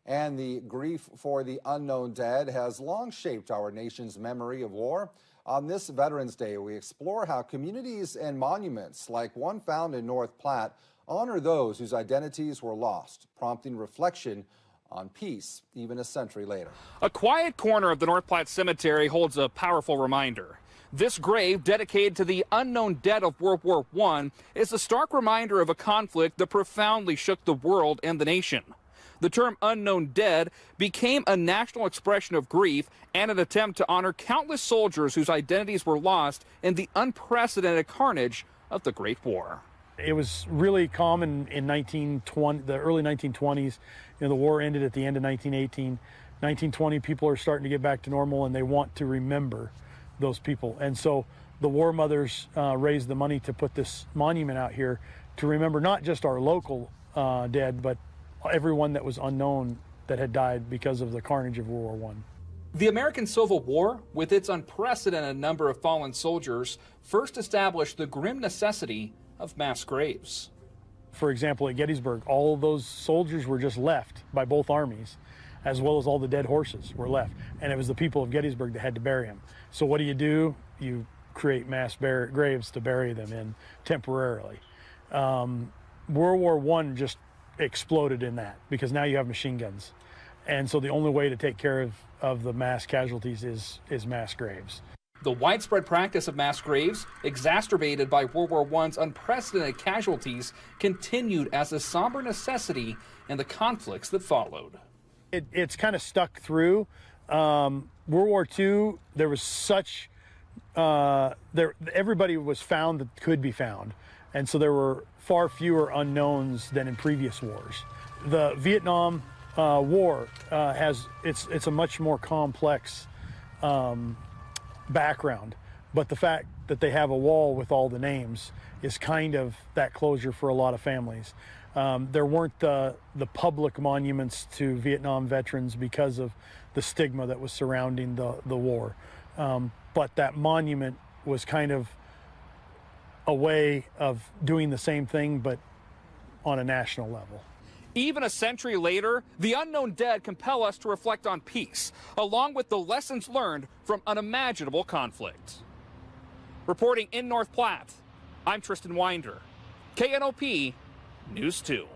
And the grief for the unknown dead has long shaped our nation's memory of war. On this Veterans Day, we explore how communities and monuments, like one found in North Platte, honor those whose identities were lost, prompting reflection on peace even a century later. A quiet corner of the North Platte Cemetery holds a powerful reminder. This grave, dedicated to the unknown dead of World War I, is a stark reminder of a conflict that profoundly shook the world and the nation. The term unknown dead became a national expression of grief and an attempt to honor countless soldiers whose identities were lost in the unprecedented carnage of the Great War. It was really common in the early 1920s. The war ended at the end of 1918. 1920, people are starting to get back to normal, and they want to remember those people. And so the war mothers raised the money to put this monument out here to remember not just our local dead, but everyone that was unknown that had died because of the carnage of World War I. The American Civil War, with its unprecedented number of fallen soldiers, first established the grim necessity of mass graves. For example, at Gettysburg, all of those soldiers were just left by both armies, as well as all the dead horses were left. And it was the people of Gettysburg that had to bury them. So what do? You create mass graves to bury them in temporarily. World War I just exploded in that because now you have machine guns. And so the only way to take care of the mass casualties is mass graves. The widespread practice of mass graves, exacerbated by World War I's unprecedented casualties, continued as a somber necessity in the conflicts that followed. It's kind of stuck through. World War II, there was such, everybody was found that could be found. And so there were far fewer unknowns than in previous wars. The Vietnam War it's a much more complex background, but the fact that they have a wall with all the names is kind of that closure for a lot of families. There weren't the public monuments to Vietnam veterans because of the stigma that was surrounding the war. But that monument was kind of a way of doing the same thing, but on a national level. Even a century later, the unknown dead compel us to reflect on peace, along with the lessons learned from unimaginable conflict. Reporting in North Platte, I'm Tristan Winder, KNOP News 2.